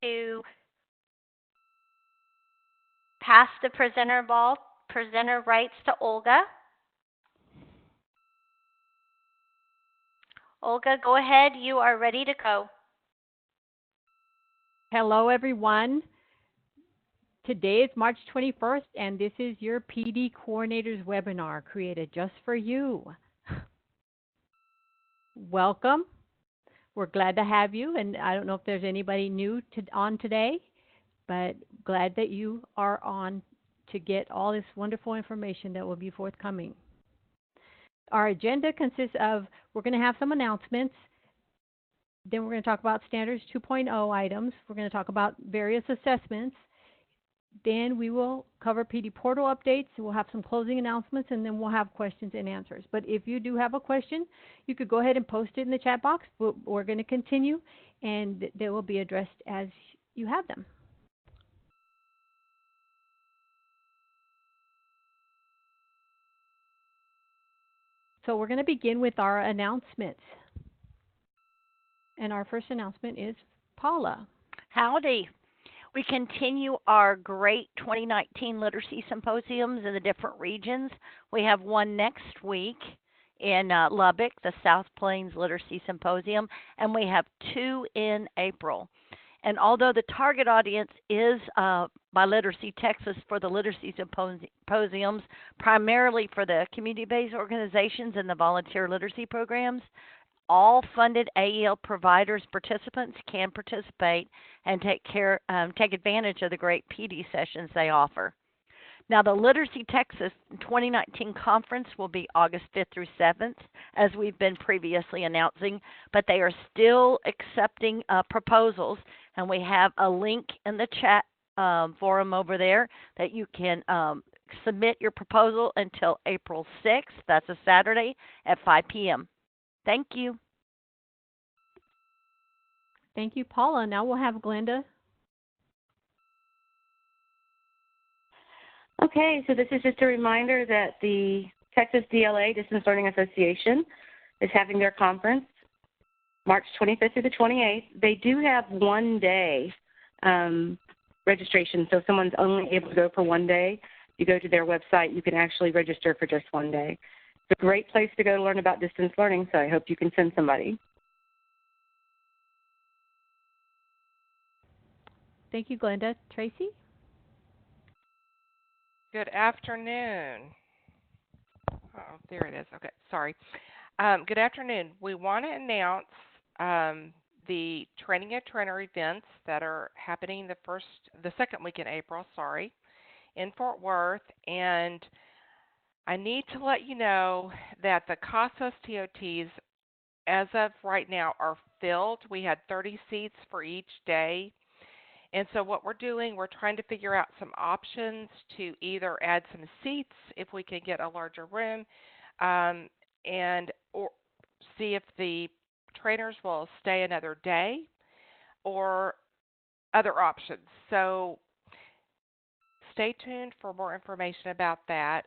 to pass the presenter rights to Olga. Olga, go ahead. You are ready to go. Hello, everyone. Today is March 21st, and this is your PD Coordinators webinar created just for you. Welcome. We're glad to have you, and I don't know if there's anybody new on today, but glad that you are on to get all this wonderful information that will be forthcoming. Our agenda consists of, we're going to have some announcements, then we're going to talk about Standards 2.0 items, we're going to talk about various assessments, then we will cover PD portal updates, we'll have some closing announcements, and then we'll have questions and answers. But if you do have a question, you could go ahead and post it in the chat box. We're going to continue, and they will be addressed as you have them. So we're going to begin with our announcements. And our first announcement is Paula. Howdy. We continue our great 2019 literacy symposiums in the different regions. We have one next week in Lubbock, the South Plains Literacy Symposium, and we have two in April. And although the target audience is by Literacy Texas for the literacy symposiums, primarily for the community-based organizations and the volunteer literacy programs, all funded AEL providers participants can participate and take advantage of the great PD sessions they offer. Now, the Literacy Texas 2019 conference will be August 5th through 7th, as we've been previously announcing, but they are still accepting proposals, and we have a link in the chat forum over there that you can submit your proposal until April 6th. That's a Saturday at 5 p.m. Thank you. Thank you, Paula. Now we'll have Glenda. Okay, so this is just a reminder that the Texas DLA, Distance Learning Association, is having their conference March 25th through the 28th. They do have one day registration, so if someone's only able to go for one day, you go to their website, you can actually register for just one day. It's a great place to go to learn about distance learning, so I hope you can send somebody. Thank you, Glenda. Tracy? Good afternoon. Oh, there it is. Okay, sorry. Good afternoon. We want to announce the Training a Trainer events that are happening the second week in April, in Fort Worth, and I need to let you know that the CASAS TOTs, as of right now, are filled. We had 30 seats for each day. And so what we're doing, we're trying to figure out some options to either add some seats if we can get a larger room, or see if the trainers will stay another day, or other options. So stay tuned for more information about that.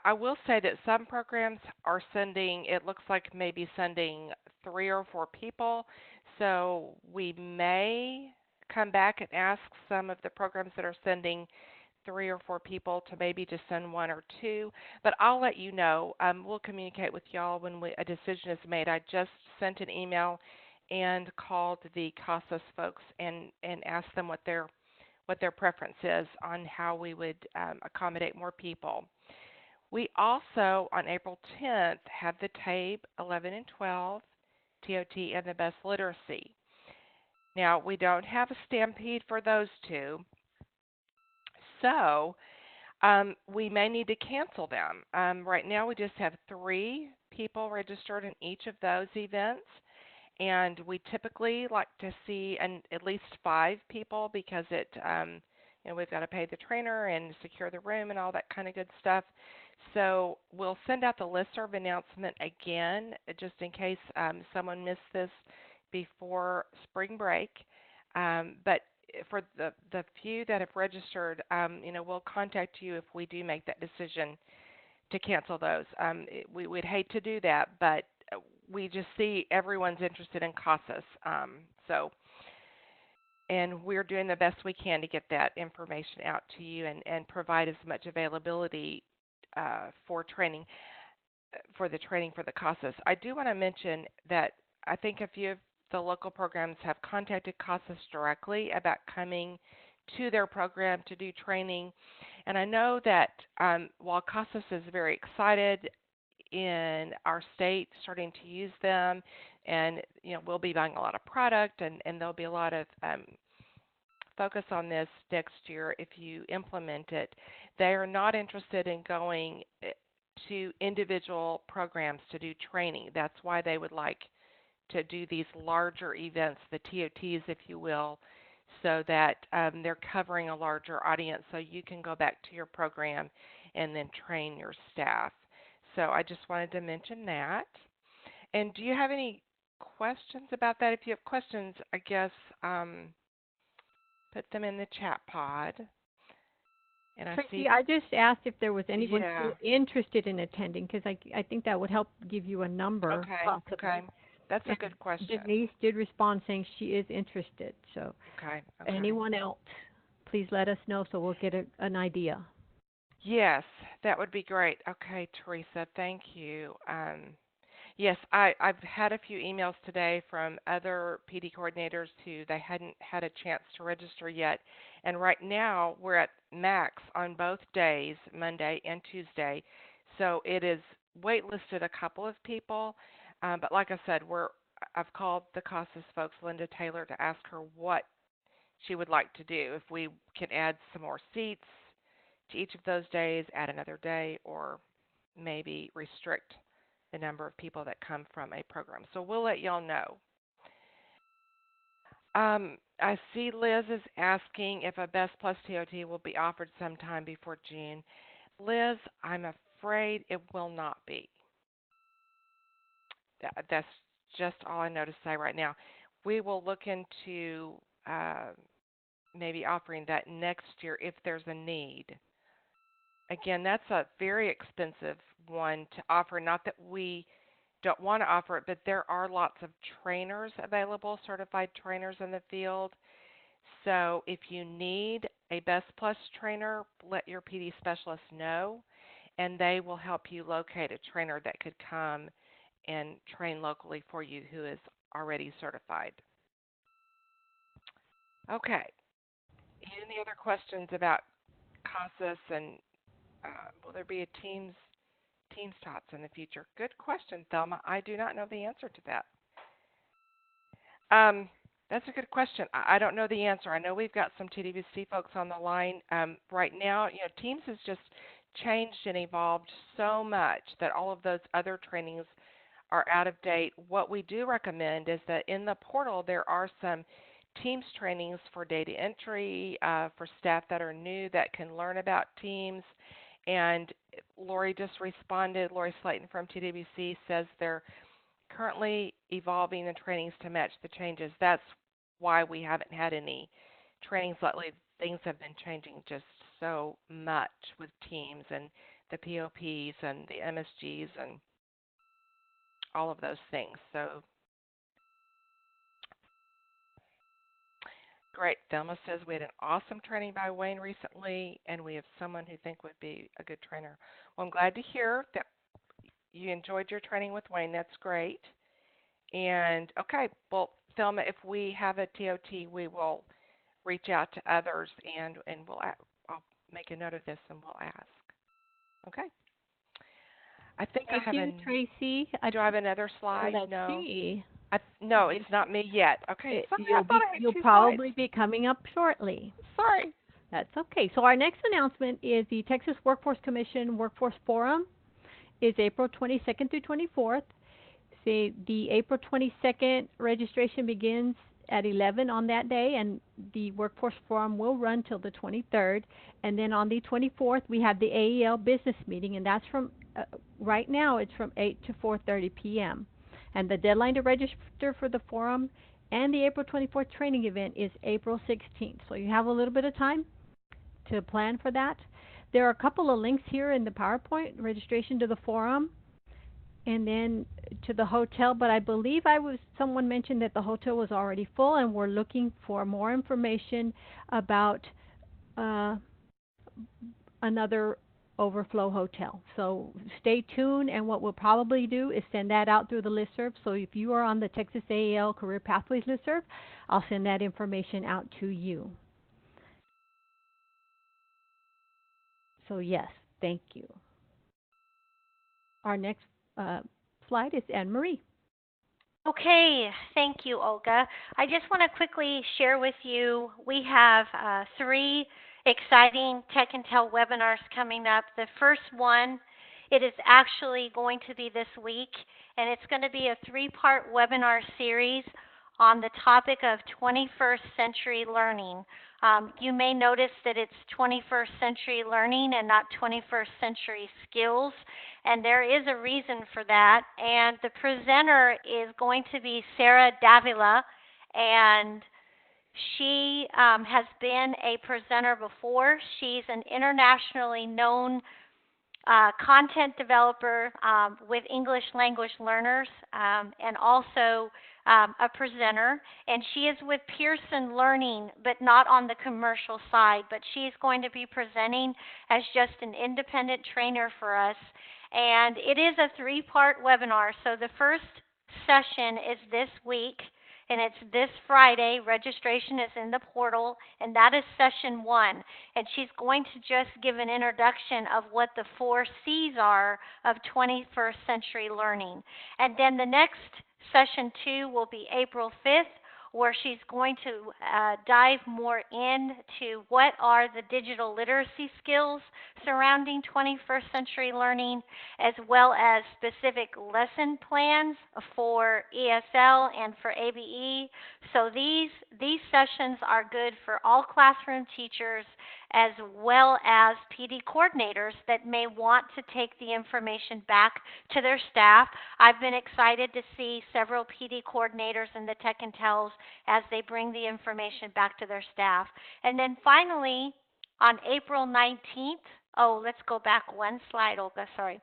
I will say that some programs are sending, it looks like maybe sending 3 or 4 people. So we may come back and ask some of the programs that are sending 3 or 4 people to maybe just send 1 or 2. But I'll let you know. We'll communicate with y'all when a decision is made. I just sent an email and called the CASAS folks and asked them what their preference is on how we would accommodate more people. We also, on April 10th, have the TABE 11 and 12, TOT, and the Best Literacy. Now, we don't have a Stampede for those two, so we may need to cancel them. Right now, we just have 3 people registered in each of those events, and we typically like to see at least 5 people because we've got to pay the trainer and secure the room and all that kind of good stuff. So we'll send out the listserv announcement again, just in case someone missed this before spring break. But for the few that have registered, we'll contact you if we do make that decision to cancel those. We'd hate to do that, but we just see everyone's interested in CASAS. So and we're doing the best we can to get that information out to you and provide as much availability for training, for the training for the CASAS. I do want to mention that I think a few of the local programs have contacted CASAS directly about coming to their program to do training. And I know that while CASAS is very excited in our state starting to use them, and we'll be buying a lot of product, and there'll be a lot of focus on this next year if you implement it. They are not interested in going to individual programs to do training. That's why they would like to do these larger events, the TOTs, if you will, so that they're covering a larger audience so you can go back to your program and then train your staff. So I just wanted to mention that. And do you have any questions about that? If you have questions, I guess put them in the chat pod. And Tracy, I just asked if there was anyone Yeah. interested in attending, because I think that would help give you a number. Okay, possibly. okay. That's a And good question. Denise did respond saying she is interested. So Okay. anyone else, please let us know so we'll get an idea. Yes, that would be great. Okay, Teresa, thank you. Yes, I've had a few emails today from other PD coordinators who they hadn't had a chance to register yet. And right now we're at max on both days, Monday and Tuesday. So it is waitlisted a couple of people. But like I said, I've called the CASAS folks, Linda Taylor, to ask her what she would like to do. If we can add some more seats to each of those days, add another day, or maybe restrict the number of people that come from a program. So we'll let y'all know. I see Liz is asking if a Best Plus TOT will be offered sometime before June. Liz, I'm afraid it will not be. That's just all I know to say right now. We will look into maybe offering that next year if there's a need. Again, that's a very expensive one to offer. Not that we don't want to offer it, but there are lots of trainers available, certified trainers in the field. So if you need a Best Plus trainer, let your PD specialist know, and they will help you locate a trainer that could come and train locally for you who is already certified. Okay. Any other questions about CASAS and will there be a Teams TOTS in the future? Good question, Thelma. I do not know the answer to that. That's a good question. I don't know the answer. I know we've got some TDVC folks on the line right now. Teams has just changed and evolved so much that all of those other trainings are out of date. What we do recommend is that in the portal there are some Teams trainings for data entry, for staff that are new that can learn about Teams. And Lori just responded, Lori Slayton from TWC says they're currently evolving the trainings to match the changes. That's why we haven't had any trainings lately. Things have been changing just so much with Teams and the POPs and the MSGs and all of those things. So great. Thelma says we had an awesome training by Wayne recently, and we have someone who think would be a good trainer. Well, I'm glad to hear that you enjoyed your training with Wayne. That's great. And okay, well, Thelma, if we have a TOT, we will reach out to others, and I'll make a note of this, and we'll ask. Okay. I think Thank you, Tracy. Do I have another slide? Let's No. see. No, it's not me yet. Okay. You'll probably be coming up shortly. Sorry. That's okay. So our next announcement is the Texas Workforce Commission Workforce Forum is April 22nd through 24th. The April 22nd registration begins at 11 on that day, and the Workforce Forum will run till the 23rd. And then on the 24th, we have the AEL business meeting, and that's from right now it's from 8 to 4:30 p.m. And the deadline to register for the forum and the April 24th training event is April 16th. So you have a little bit of time to plan for that. There are a couple of links here in the PowerPoint. Registration to the forum and then to the hotel, but I believe someone mentioned that the hotel was already full and we're looking for more information about uh, another overflow hotel. So stay tuned, and what we'll probably do is send that out through the listserv. So if you are on the Texas AEL Career Pathways listserv, I'll send that information out to you. So yes, thank you. Our next slide is Anne Marie. Okay, thank you, Olga. I just want to quickly share with you, we have 3 exciting Tech and Tell webinars coming up. The first one, it is actually going to be this week, and it's going to be a 3-part webinar series on the topic of 21st century learning. You may notice that it's 21st century learning and not 21st century skills, and there is a reason for that. And the presenter is going to be Sarah Davila, and she has been a presenter before. She's an internationally known content developer with English language learners, and also a presenter. And she is with Pearson Learning, but not on the commercial side. But she's going to be presenting as just an independent trainer for us. And it is a 3-part webinar. So the first session is this week, and it's this Friday. Registration is in the portal, and that is session 1. And she's going to just give an introduction of what the 4 C's are of 21st century learning. And then the next session 2 will be April 5th, where she's going to dive more into what are the digital literacy skills surrounding 21st century learning, as well as specific lesson plans for ESL and for ABE. So these sessions are good for all classroom teachers as well as PD coordinators that may want to take the information back to their staff. I've been excited to see several PD coordinators in the Tech and Tells as they bring the information back to their staff. And then finally, on April 19th, let's go back one slide, Olga, sorry.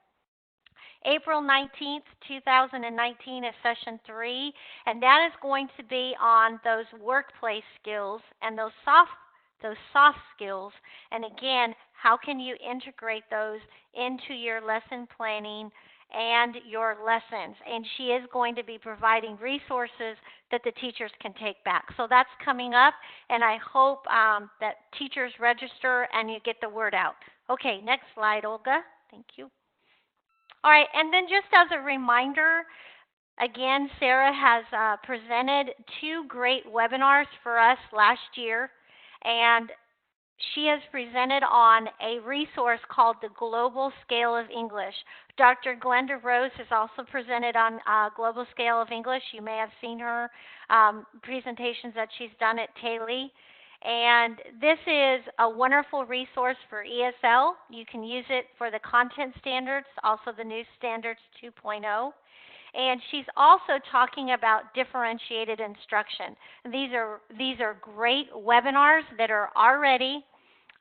April 19th, 2019 is session 3, and that is going to be on those workplace skills and those soft skills. And again, how can you integrate those into your lesson planning and your lessons? And she is going to be providing resources that the teachers can take back. So that's coming up, and I hope that teachers register and you get the word out. Okay, next slide, Olga. Thank you. All right, and then just as a reminder, again, Sarah has presented 2 great webinars for us last year, and she has presented on a resource called the Global Scale of English. Dr. Glenda Rose has also presented on Global Scale of English. You may have seen her presentations that she's done at Taylor. And this is a wonderful resource for ESL. You can use it for the content standards, also the new standards 2.0. And she's also talking about differentiated instruction. These are great webinars that are already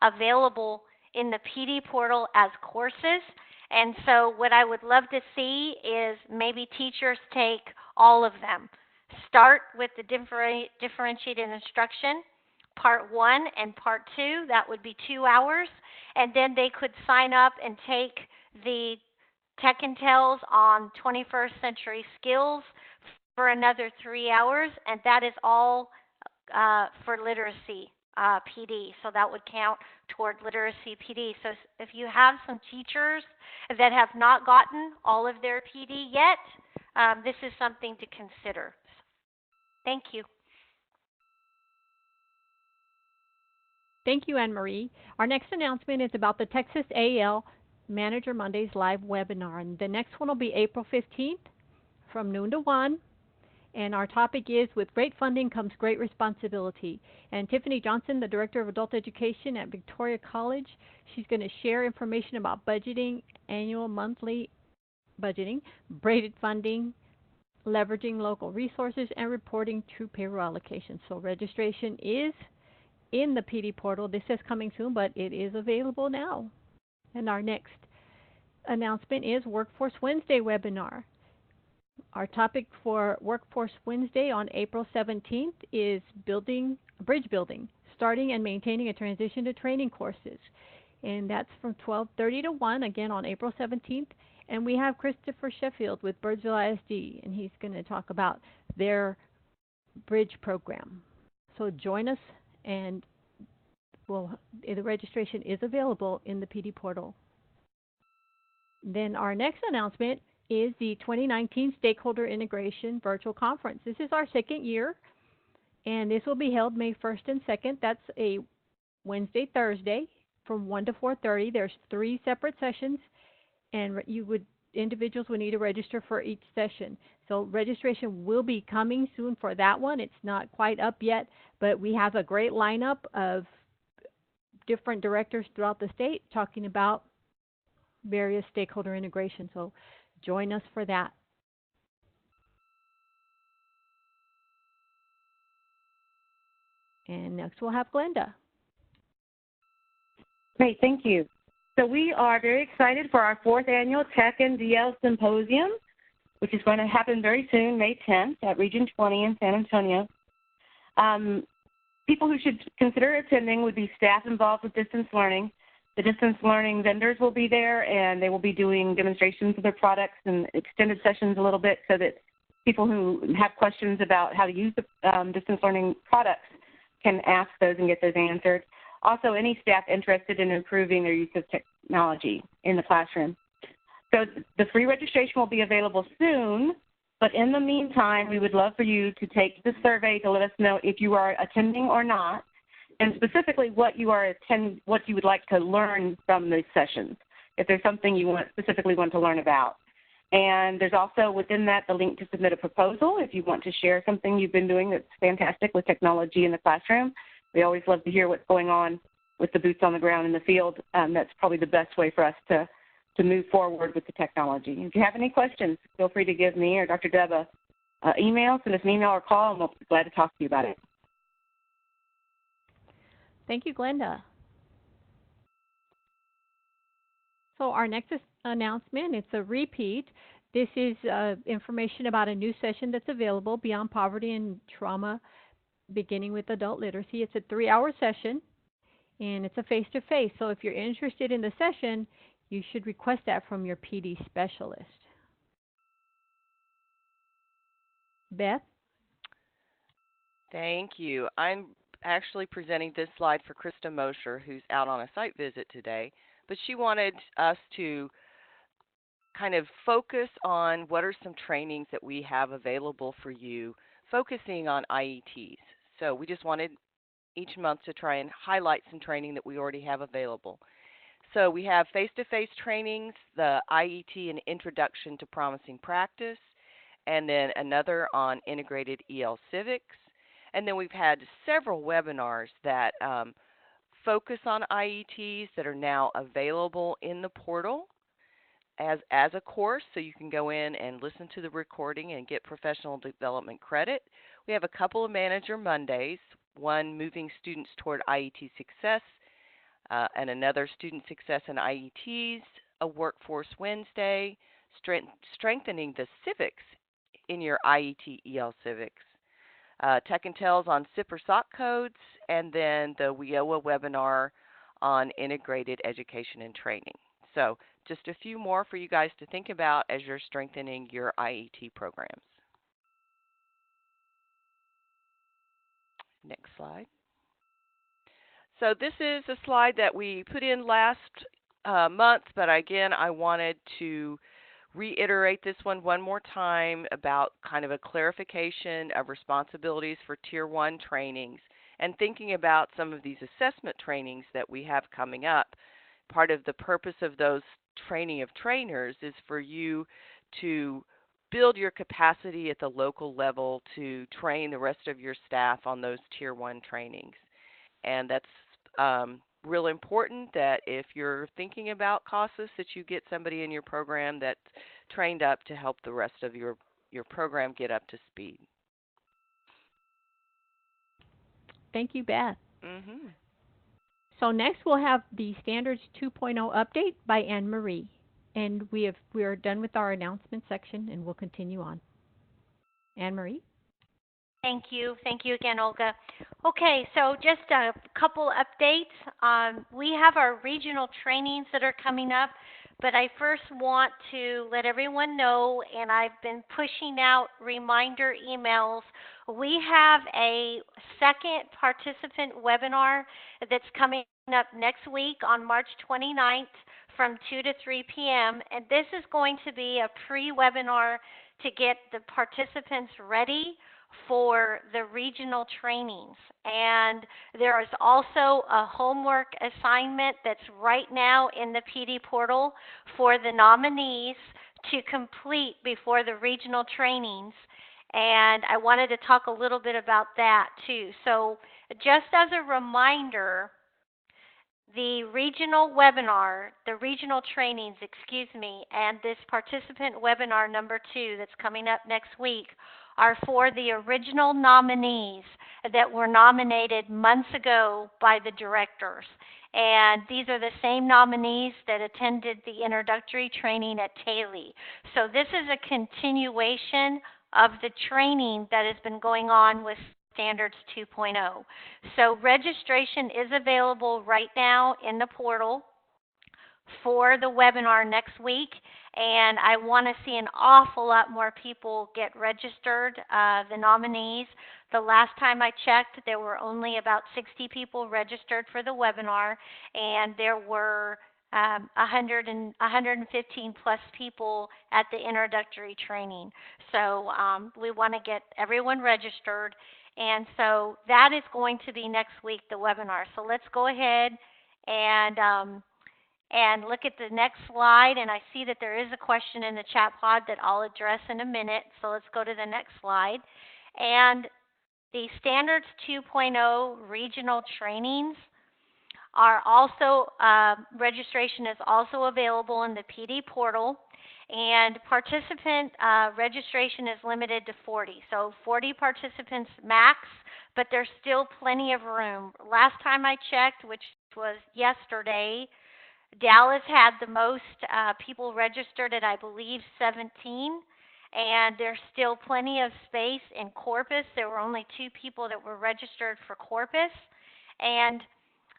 available in the PD portal as courses. And so what I would love to see is maybe teachers take all of them. Start with the differentiated instruction, part 1 and part 2, that would be 2 hours. And then they could sign up and take the Tech and Tells on 21st century skills for another 3 hours, and that is all for literacy PD. So that would count toward literacy PD. So if you have some teachers that have not gotten all of their PD yet, this is something to consider. Thank you. Thank you, Anne Marie. Our next announcement is about the Texas AEL Manager Mondays live webinar. And the next one will be April 15th from noon to 1. And our topic is, with great funding comes great responsibility. And Tiffany Johnson, the Director of Adult Education at Victoria College, she's going to share information about budgeting, annual, monthly budgeting, braided funding, leveraging local resources, and reporting true payroll allocations. So registration is in the PD portal. This is coming soon, but it is available now. And our next announcement is Workforce Wednesday webinar. Our topic for Workforce Wednesday on April 17th is bridge building, starting and maintaining a transition to training courses. And that's from 12:30 to 1, again on April 17th. And we have Christopher Sheffield with Birdsville ISD, and he's going to talk about their bridge program. So join us, and the registration is available in the PD portal. Then our next announcement is the 2019 Stakeholder Integration Virtual Conference. This is our second year, and this will be held May 1st and 2nd. That's a Wednesday, Thursday from 1 to 4:30. There's 3 separate sessions, and individuals would need to register for each session. So registration will be coming soon for that one. It's not quite up yet, but we have a great lineup of different directors throughout the state talking about various stakeholder integration. So join us for that. And next we'll have Glenda. Great, thank you. So we are very excited for our 4th annual Tech and DL Symposium, which is going to happen very soon, May 10th at Region 20 in San Antonio. People who should consider attending would be staff involved with distance learning. The distance learning vendors will be there, and they will be doing demonstrations of their products and extended sessions a little bit so that people who have questions about how to use the distance learning products can ask those and get those answered. Also, any staff interested in improving their use of technology in the classroom. So the free registration will be available soon, but in the meantime, we would love for you to take the survey to let us know if you are attending or not, and specifically what you would like to learn from these sessions, if there's something you specifically want to learn about. And there's also within that the link to submit a proposal if you want to share something you've been doing that's fantastic with technology in the classroom. We always love to hear what's going on with the boots on the ground in the field. That's probably the best way for us to move forward with the technology. If you have any questions, feel free to give me or Dr. Deb an email, send us an email or call, and we'll be glad to talk to you about it. Thank you, Glenda. So our next announcement, it's a repeat. This is information about a new session that's available, Beyond Poverty and Trauma, beginning with adult literacy. It's a 3-hour session, and it's a face-to-face. So if you're interested in the session, you should request that from your PD specialist. Beth? Thank you. I'm actually presenting this slide for Krista Mosher, who's out on a site visit today, but she wanted us to kind of focus on what are some trainings that we have available for you, focusing on IETs. So we just wanted each month to try and highlight some training that we already have available. So we have face-to-face trainings, the IET and Introduction to Promising Practice, and then another on Integrated EL Civics. And then we've had several webinars that focus on IETs that are now available in the portal as a course, so you can go in and listen to the recording and get professional development credit. We have a couple of Manager Mondays, one moving students toward IET success, and another student success in IETs, a Workforce Wednesday, strengthening the civics in your IET EL Civics, Tech and Tells on SIP or SOC codes, and then the WIOA webinar on integrated education and training. So just a few more for you guys to think about as you're strengthening your IET programs. Next slide. So this is a slide that we put in last month, but again, I wanted to reiterate this one more time about kind of a clarification of responsibilities for Tier 1 trainings and thinking about some of these assessment trainings that we have coming up. Part of the purpose of those training of trainers is for you to build your capacity at the local level to train the rest of your staff on those Tier 1 trainings. And that's real important that if you're thinking about CASAS, that you get somebody in your program that's trained up to help the rest of your program get up to speed. Thank you, Beth. Mm-hmm. So next we'll have the Standards 2.0 update by Anne Marie. And we are done with our announcement section, and we'll continue on. Anne Marie. Thank you. Thank you again, Olga. Okay, so just a couple updates. We have our regional trainings that are coming up, but I first want to let everyone know, and I've been pushing out reminder emails. We have a second participant webinar that's coming up next week on March 29th from 2 to 3 p.m., and this is going to be a pre-webinar to get the participants ready for the regional trainings. And there is also a homework assignment that's right now in the PD portal for the nominees to complete before the regional trainings. And I wanted to talk a little bit about that too. So just as a reminder, the regional trainings, and this participant webinar number 2 that's coming up next week are for the original nominees that were nominated months ago by the directors. And these are the same nominees that attended the introductory training at Taylor. So this is a continuation of the training that has been going on with Standards 2.0. So registration is available right now in the portal for the webinar next week, and I want to see an awful lot more people get registered, the nominees. The last time I checked, there were only about 60 people registered for the webinar, and there were 115 plus people at the introductory training. So we want to get everyone registered, and so that is going to be next week, the webinar. So let's go ahead and look at the next slide. And I see that there is a question in the chat pod that I'll address in a minute. So let's go to the next slide. And the Standards 2.0 regional trainings are also, registration is also available in the PD portal. And participant registration is limited to 40. So 40 participants max, but there's still plenty of room. Last time I checked, which was yesterday, Dallas had the most people registered at, I believe, 17. And there's still plenty of space in Corpus. There were only 2 people that were registered for Corpus. And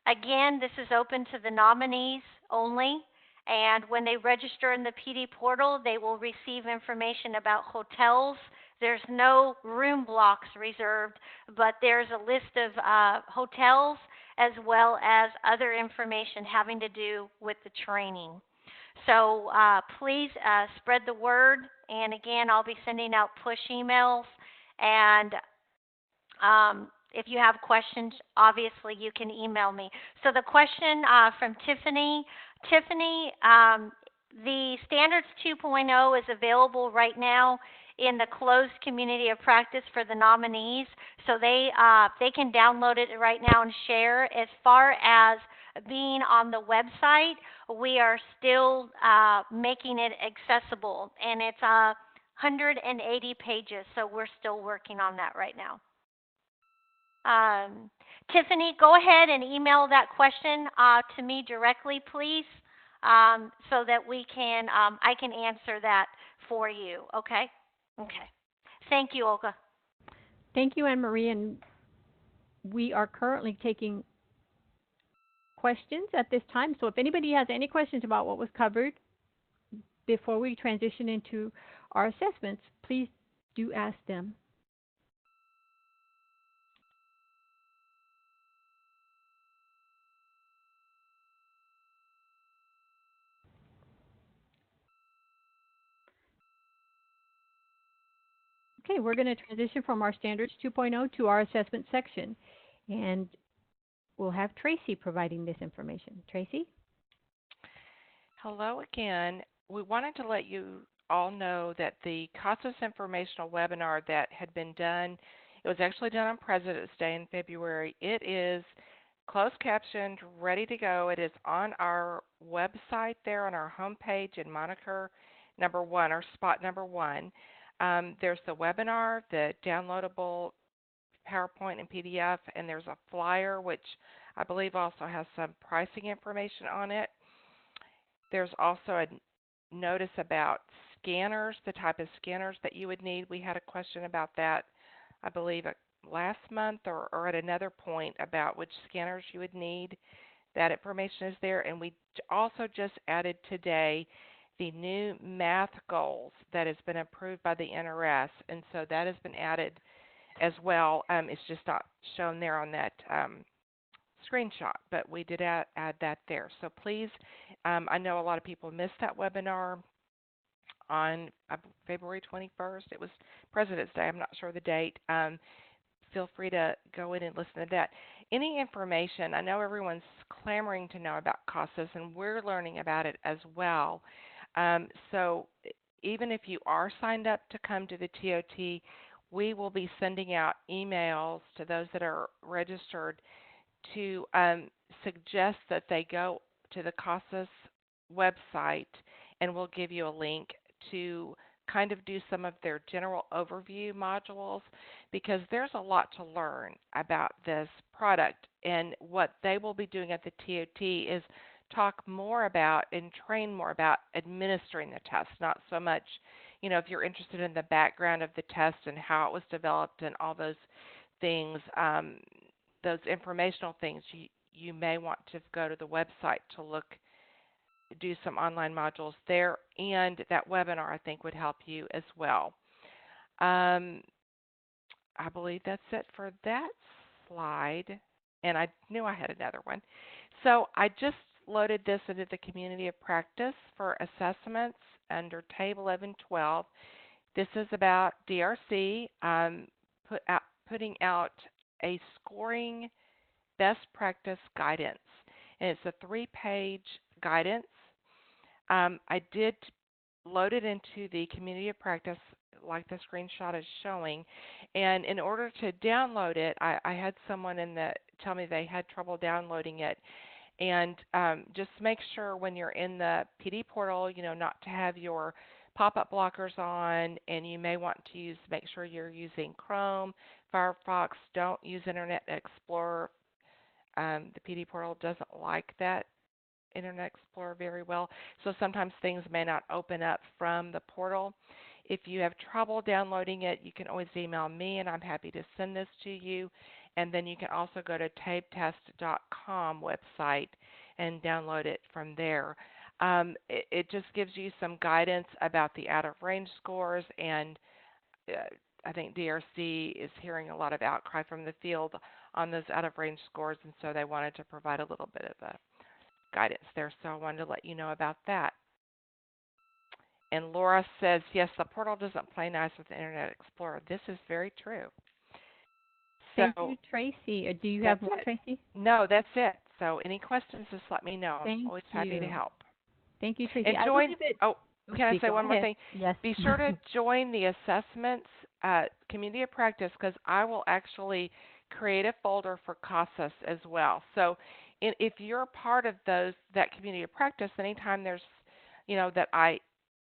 again, this is open to the nominees only. And when they register in the PD portal, they will receive information about hotels. There's no room blocks reserved, but there's a list of hotels as well as other information having to do with the training. So please spread the word. And again, I'll be sending out push emails. And if you have questions, obviously you can email me. So the question from Tiffany. Tiffany, the Standards 2.0 is available right now in the closed community of practice for the nominees. So they can download it right now and share. As far as being on the website, we are still making it accessible. And it's 180 pages, so we're still working on that right now. Tiffany, go ahead and email that question to me directly, please, so that we can I can answer that for you. Okay? Okay. Thank you, Olga. Thank you, Anne Marie. And we are currently taking questions at this time. So if anybody has any questions about what was covered before we transition into our assessments, please do ask them. Okay, we're going to transition from our Standards 2.0 to our assessment section. And we'll have Tracy providing this information. Tracy? Hello again. We wanted to let you all know that the CASAS informational webinar that had been done, it was actually done on President's Day in February. It is closed captioned, ready to go. It is on our website there on our homepage in moniker number 1, or spot number 1. There's the webinar, the downloadable PowerPoint and PDF, and there's a flyer which I believe also has some pricing information on it. There's also a notice about scanners, the type of scanners that you would need. We had a question about that, I believe, last month or at another point about which scanners you would need. That information is there. And we also just added today the new math goals that has been approved by the NRS. And so that has been added as well. It's just not shown there on that screenshot, but we did add that there. So please, I know a lot of people missed that webinar on February 21st. It was President's Day. I'm not sure the date. Feel free to go in and listen to that. Any information, I know everyone's clamoring to know about CASAS, and we're learning about it as well. So even if you are signed up to come to the TOT, we will be sending out emails to those that are registered to suggest that they go to the CASAS website, and we'll give you a link to kind of do some of their general overview modules, because there's a lot to learn about this product. And what they will be doing at the TOT is talk more about and train more about administering the test, not so much, if you're interested in the background of the test and how it was developed and all those things, those informational things, you may want to go to the website to do some online modules there, and that webinar I think would help you as well. I believe that's it for that slide, and I knew I had another one. So I just loaded this into the community of practice for assessments under tab 1112. This is about DRC putting out a scoring best practice guidance, and it's a 3-page guidance. I did load it into the community of practice like the screenshot is showing, and in order to download it, I had someone tell me they had trouble downloading it. And just make sure when you're in the PD portal, not to have your pop-up blockers on, and you may want to make sure you're using Chrome, Firefox. Don't use Internet Explorer. The PD portal doesn't like that Internet Explorer very well, so sometimes things may not open up from the portal. If you have trouble downloading it, you can always email me, and I'm happy to send this to you. And then you can also go to tabtest.com website and download it from there. It just gives you some guidance about the out-of-range scores, and I think DRC is hearing a lot of outcry from the field on those out-of-range scores, and so they wanted to provide a little bit of guidance there. So I wanted to let you know about that. And Laura says, yes, the portal doesn't play nice with the Internet Explorer. This is very true. Thank you, Tracy. Do you have more, Tracy? No, that's it. So any questions, just let me know. Thank I'm always happy to help. Thank you, Tracy. And can I say one more thing? Yes. Be sure to join the assessments community of practice, because I will actually create a folder for CASAS as well. So if you're a part of that community of practice, anytime there's, that I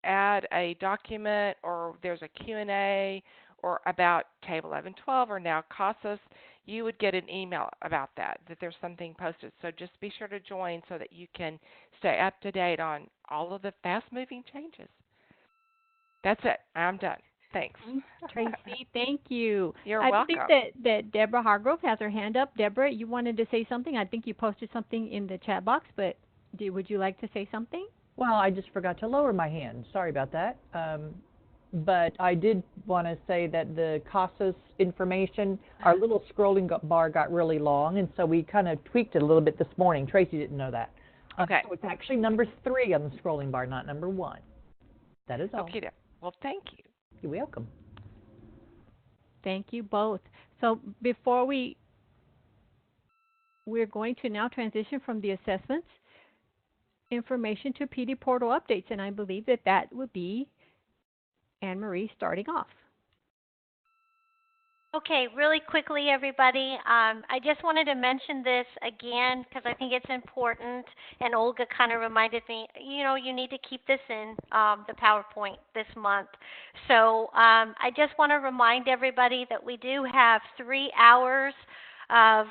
add a document or there's a Q&A or about Table 1112 or now CASAS, you would get an email about that there's something posted. So just be sure to join so that you can stay up to date on all of the fast-moving changes. That's it. I'm done. Thanks. Tracy, thank you. You're welcome. welcome. I think that Deborah Hargrove has her hand up. Deborah, you wanted to say something. I think you posted something in the chat box, but would you like to say something? Well, I just forgot to lower my hand. Sorry about that. But I did want to say that the CASAS information, our little scrolling bar got really long, and so we kind of tweaked it a little bit this morning. Tracy didn't know that. Okay. So it's actually number 3 on the scrolling bar, not number 1. That is all. Okay. Well, thank you. You're welcome. Thank you both. So before we're going to now transition from the assessments information to PD portal updates, and I believe that would be Anne Marie starting off. Okay, really quickly, everybody. I just wanted to mention this again because I think it's important, and Olga kind of reminded me, you need to keep this in the PowerPoint this month. So I just want to remind everybody that we do have 3 hours of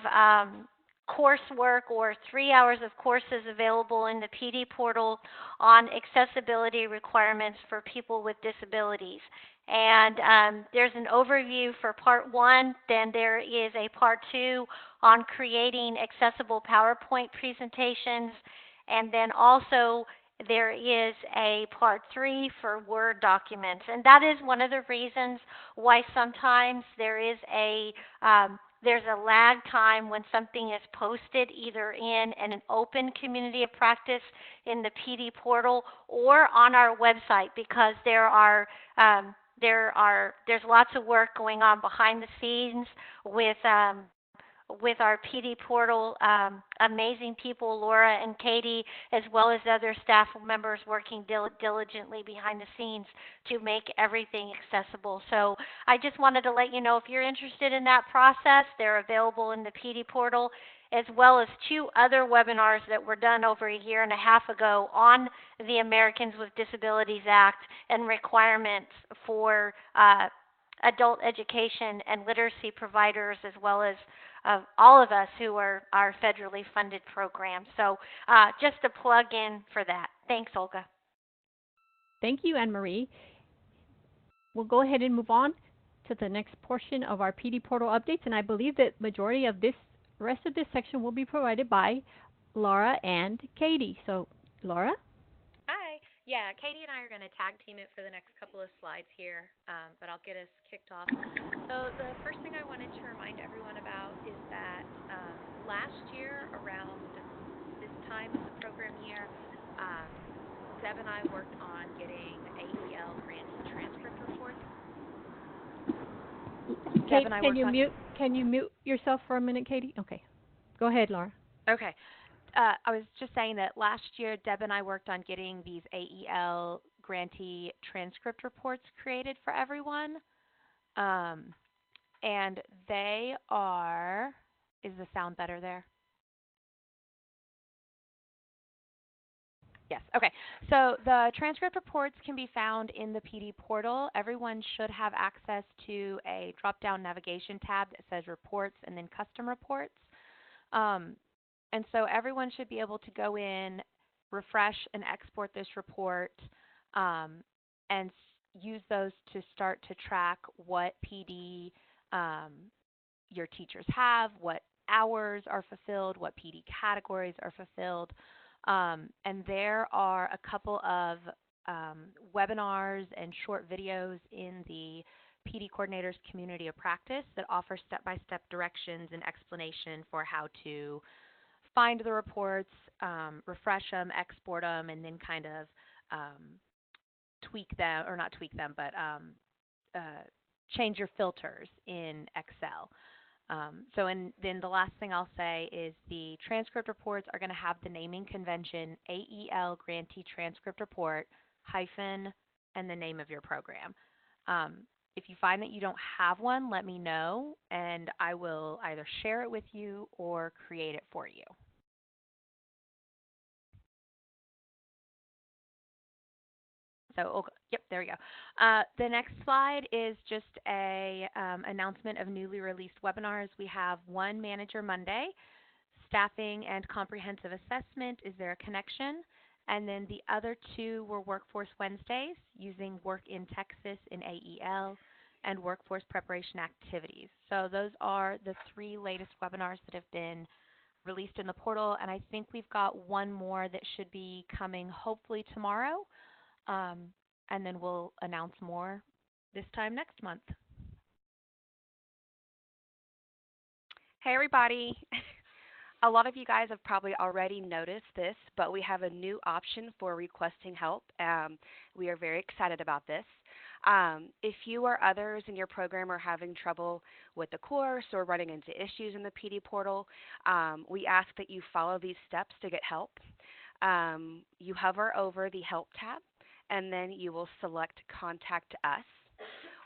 coursework or 3 hours of courses available in the PD portal on accessibility requirements for people with disabilities. And there's an overview for part 1, then there is a part 2 on creating accessible PowerPoint presentations, and then also there is a part 3 for Word documents. And that is one of the reasons why sometimes there's a lag time when something is posted either in an open community of practice in the PD portal or on our website, because there's lots of work going on behind the scenes with our PD portal, amazing people, Laura and Katie, as well as other staff members working diligently behind the scenes to make everything accessible. So I just wanted to let you know, if you're interested in that process, they're available in the PD portal, as well as 2 other webinars that were done over a year and a half ago on the Americans with Disabilities Act and requirements for adult education and literacy providers, as well as all of us who are our federally funded programs. So just a plug in for that. Thanks, Olga. Thank you, Anne-Marie. We'll go ahead and move on to the next portion of our PD portal updates, and I believe that majority of this rest of this section will be provided by Laura and Katie. So, Laura? Hi. Yeah, Katie and I are going to tag team it for the next couple of slides here, but I'll get us kicked off. So the first thing I wanted to remind everyone about is that last year, around this time of the program year, Deb and I worked on getting AEL grantee transcript reports. Kate, can you mute yourself for a minute, Katie? Okay. Go ahead, Laura. Okay. I was just saying that last year, Deb and I worked on getting these AEL grantee transcript reports created for everyone. And they are, is the sound better there? Yes, okay. So the transcript reports can be found in the PD portal. Everyone should have access to a drop-down navigation tab that says Reports and then Custom Reports. And so everyone should be able to go in, refresh and export this report, and use those to start to track what PD your teachers have, what hours are fulfilled, what PD categories are fulfilled. And there are a couple of webinars and short videos in the PD Coordinators Community of Practice that offer step-by-step directions and explanation for how to find the reports, refresh them, export them, and then kind of tweak them, or not tweak them, but change your filters in Excel. And then the last thing I'll say is the transcript reports are going to have the naming convention AEL Grantee Transcript Report hyphen and the name of your program. If you find that you don't have one, let me know, and I will either share it with you or create it for you. So, yep, there we go. The next slide is just a announcement of newly released webinars. We have one Manager Monday, Staffing and Comprehensive Assessment, Is There a Connection? And then the other 2 were Workforce Wednesdays, using Work in Texas in AEL, and Workforce Preparation Activities. So those are the 3 latest webinars that have been released in the portal, and I think we've got one more that should be coming hopefully tomorrow. And then we'll announce more this time next month. Hey everybody. A lot of you guys have probably already noticed this, but we have a new option for requesting help. We are very excited about this. If you or others in your program are having trouble with the course or running into issues in the PD portal, we ask that you follow these steps to get help. You hover over the Help tab, and then you will select Contact Us.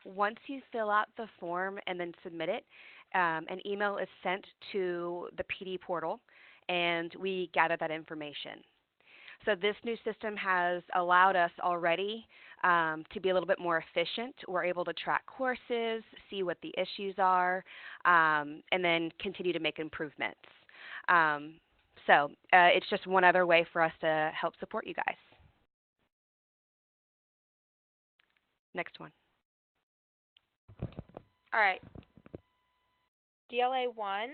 Once you fill out the form and then submit it, an email is sent to the PD portal, and we gather that information. So this new system has allowed us already to be a little bit more efficient. We're able to track courses, see what the issues are, and then continue to make improvements. So it's just one other way for us to help support you guys. Next one. All right. DLA 1.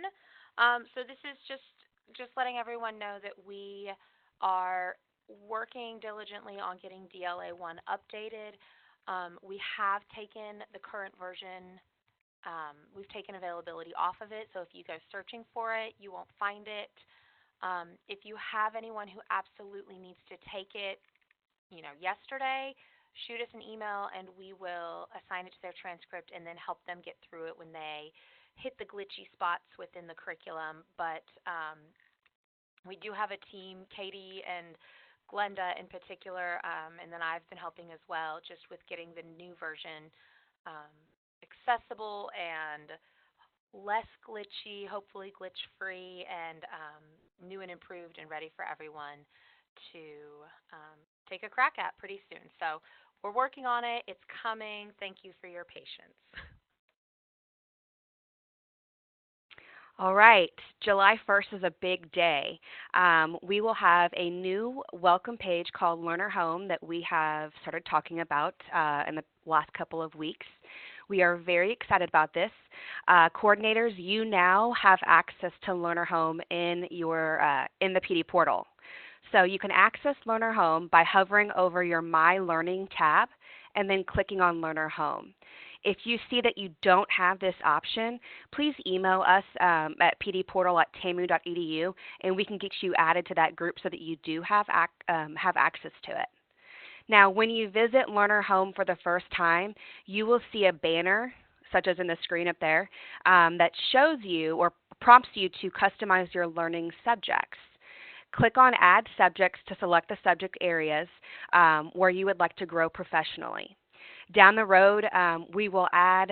So this is just letting everyone know that we are working diligently on getting DLA 1 updated. We have taken the current version, we've taken availability off of it, so if you go searching for it, you won't find it. If you have anyone who absolutely needs to take it, yesterday, shoot us an email and we will assign it to their transcript and then help them get through it when they hit the glitchy spots within the curriculum. But we do have a team, Katie and Glenda in particular, and then I've been helping as well, just with getting the new version accessible and less glitchy, hopefully glitch-free, and new and improved and ready for everyone to take a crack at pretty soon. So we're working on it. It's coming. Thank you for your patience. All right, July 1st is a big day. We will have a new welcome page called Learner Home that we have started talking about in the last couple of weeks. We are very excited about this. Coordinators, you now have access to Learner Home in the PD portal. So you can access Learner Home by hovering over your My Learning tab and then clicking on Learner Home. If you see that you don't have this option, please email us at pdportal@tamu.edu, and we can get you added to that group so that you do have access to it. Now, when you visit Learner Home for the first time, you will see a banner, such as in the screen up there, that shows you or prompts you to customize your learning subjects. Click on Add Subjects to select the subject areas where you would like to grow professionally. Down the road, we will add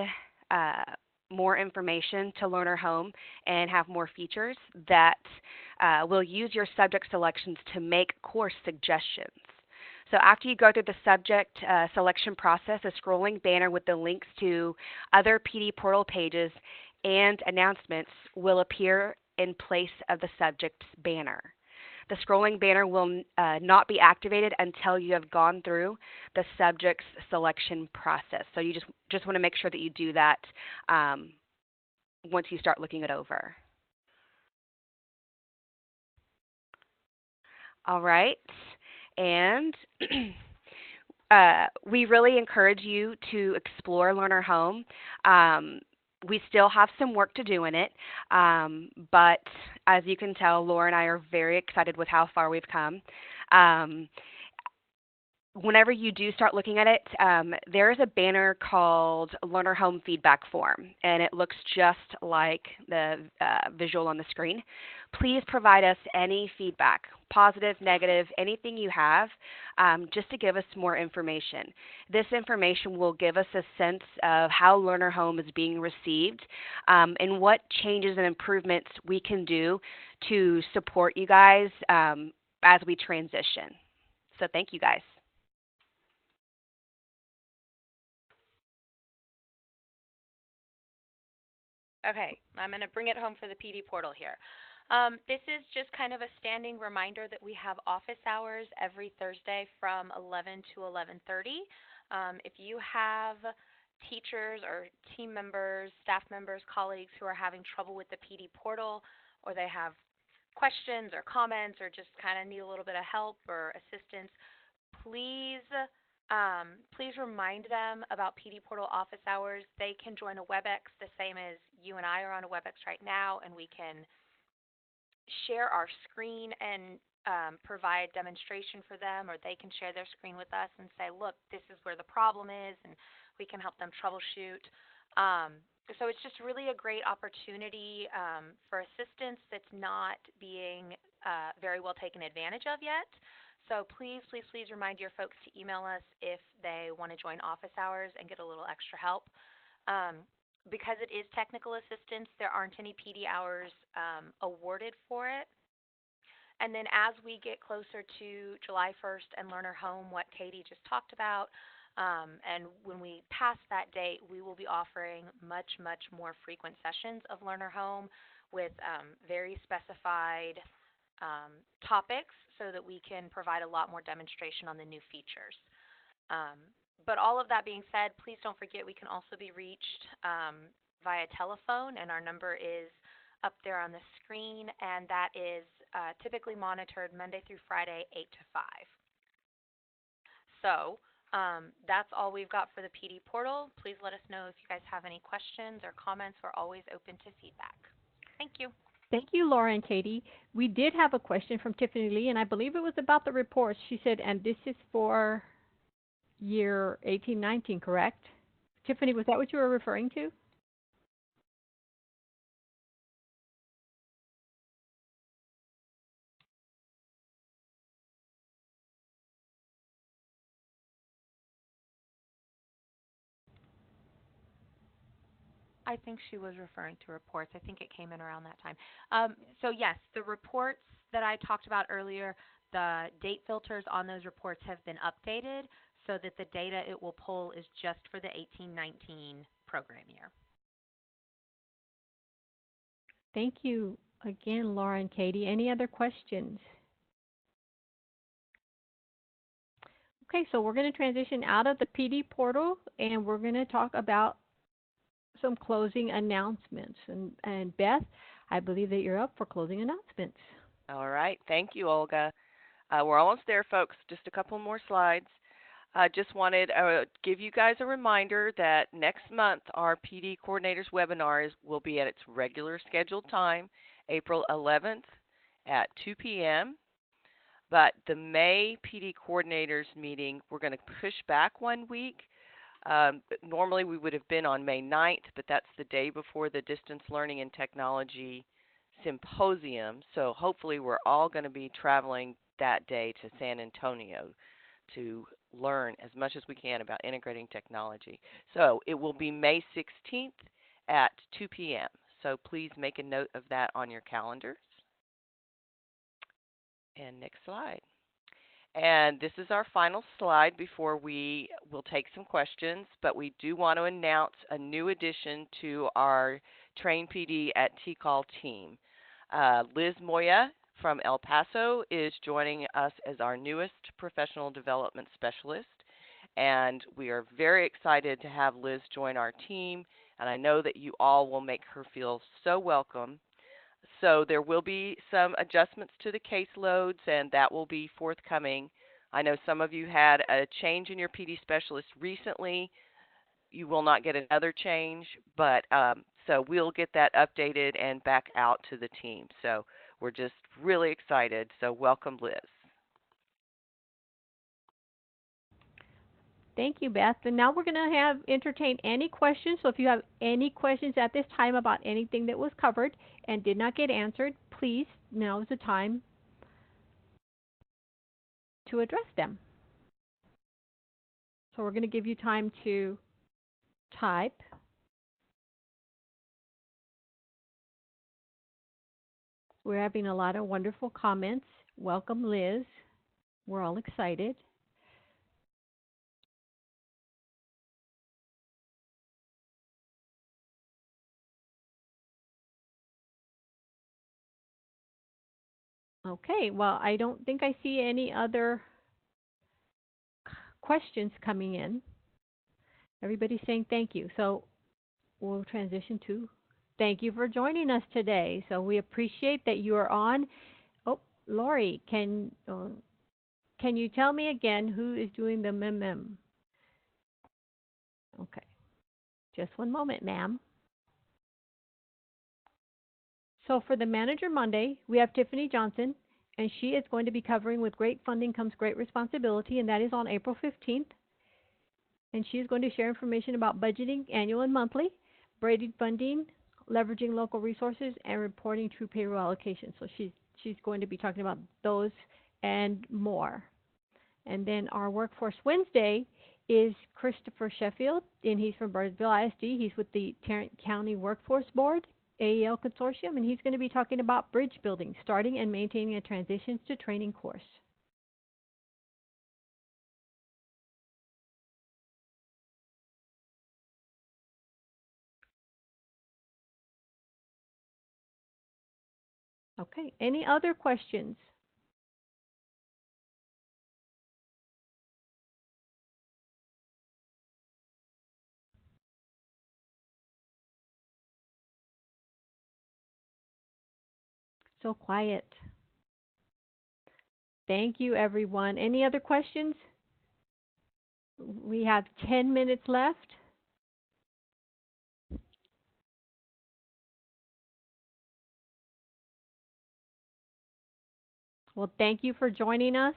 more information to Learner Home and have more features that will use your subject selections to make course suggestions. So after you go through the subject selection process, a scrolling banner with the links to other PD portal pages and announcements will appear in place of the subject's banner. The scrolling banner will not be activated until you have gone through the subject's selection process. So you just want to make sure that you do that once you start looking it over. All right. And we really encourage you to explore Learner Home. We still have some work to do in it, but as you can tell, Laura and I are very excited with how far we've come. Whenever you do start looking at it, there is a banner called Learner Home Feedback Form, and it looks just like the visual on the screen. Please provide us any feedback, positive, negative, anything you have, just to give us more information. This information will give us a sense of how Learner Home is being received and what changes and improvements we can do to support you guys as we transition. So thank you guys. Okay, I'm going to bring it home for the PD portal here. This is just kind of a standing reminder that we have office hours every Thursday from 11 to 11:30. If you have teachers or team members, staff members, colleagues who are having trouble with the PD portal, or they have questions or comments or just kind of need a little bit of help or assistance, please remind them about PD Portal office hours. They can join a WebEx the same as you and I are on a WebEx right now, and we can share our screen and provide demonstration for them, or they can share their screen with us and say, look, this is where the problem is, and we can help them troubleshoot. So it's just really a great opportunity for assistance that's not being very well taken advantage of yet. So please, please, please remind your folks to email us if they want to join office hours and get a little extra help. Because it is technical assistance, there aren't any PD hours awarded for it. And then as we get closer to July 1st and Learner Home, what Katie just talked about, and when we pass that date, we will be offering much, much more frequent sessions of Learner Home. with very specified topics so that we can provide a lot more demonstration on the new features. But all of that being said, please don't forget we can also be reached via telephone, and our number is up there on the screen, and that is typically monitored Monday through Friday, 8 to 5. So that's all we've got for the PD portal. Please let us know if you guys have any questions or comments. We're always open to feedback. Thank you. Thank you, Laura and Katie. We did have a question from Tiffany Lee, and I believe it was about the reports. She said, and this is for year 18-19, correct? Tiffany, was that what you were referring to? I think she was referring to reports. I think it came in around that time. So yes, the reports that I talked about earlier, the date filters on those reports have been updated so that the data it will pull is just for the 18-19 program year. Thank you again, Laura and Katie. Any other questions? Okay, so we're going to transition out of the PD portal, and we're going to talk about some closing announcements. And Beth, I believe that you're up for closing announcements. All right. Thank you, Olga. We're almost there, folks. Just a couple more slides. Just wanted to give you guys a reminder that next month our PD Coordinators webinar will be at its regular scheduled time, April 11th at 2 p.m. But the May PD Coordinators meeting, we're going to push back 1 week. Normally we would have been on May 9th, but that's the day before the Distance Learning and Technology Symposium. So hopefully we're all going to be traveling that day to San Antonio to learn as much as we can about integrating technology. So it will be May 16th at 2 p.m. So please make a note of that on your calendars. And next slide. And this is our final slide before we will take some questions, but we do want to announce a new addition to our Train PD at TCAL team. Liz Moya from El Paso is joining us as our newest professional development specialist, and we are very excited to have Liz join our team, and I know that you all will make her feel so welcome. So there will be some adjustments to the caseloads, and that will be forthcoming. I know some of you had a change in your PD specialist recently. You will not get another change, but so we'll get that updated and back out to the team. So we're just really excited. So welcome, Liz. Thank you, Beth. And now we're going to entertain any questions. So if you have any questions at this time about anything that was covered and did not get answered, please, now is the time to address them. So we're going to give you time to type. We're having a lot of wonderful comments. Welcome, Liz. We're all excited. Okay, well, I don't think I see any other questions coming in. Everybody's saying thank you. So we'll transition to thank you for joining us today. So we appreciate that you are on. Oh, Lori, can you tell me again who is doing the mem? Okay, just one moment, ma'am. So for the Manager Monday, we have Tiffany Johnson, and she is going to be covering With Great Funding Comes Great Responsibility, and that is on April 15th. And she is going to share information about budgeting, annual and monthly, braided funding, leveraging local resources, and reporting true payroll allocation. So she's going to be talking about those and more. And then our Workforce Wednesday is Christopher Sheffield, and he's from Burnsville ISD. He's with the Tarrant County Workforce Board, AEL Consortium, and he's going to be talking about bridge building, starting and maintaining a transitions to training course. Okay, any other questions? So quiet. Thank you, everyone. Any other questions? We have 10 minutes left. Well, thank you for joining us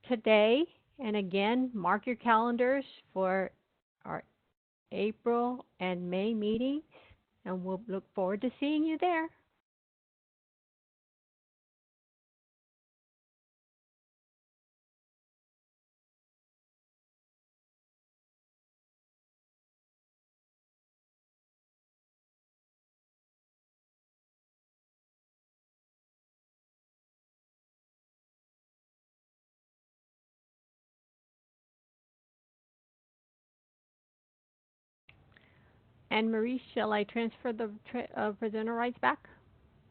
today. And again, mark your calendars for our April and May meeting, and we'll look forward to seeing you there. And Marie, shall I transfer the presenter rights back?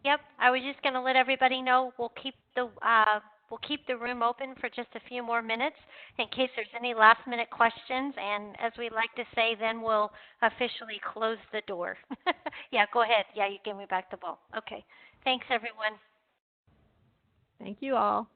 Yep, I was just going to let everybody know we'll keep the room open for just a few more minutes in case there's any last minute questions, and as we like to say, then we'll officially close the door. Yeah, go ahead. Yeah, you gave me back the ball. Okay. Thanks everyone. Thank you all.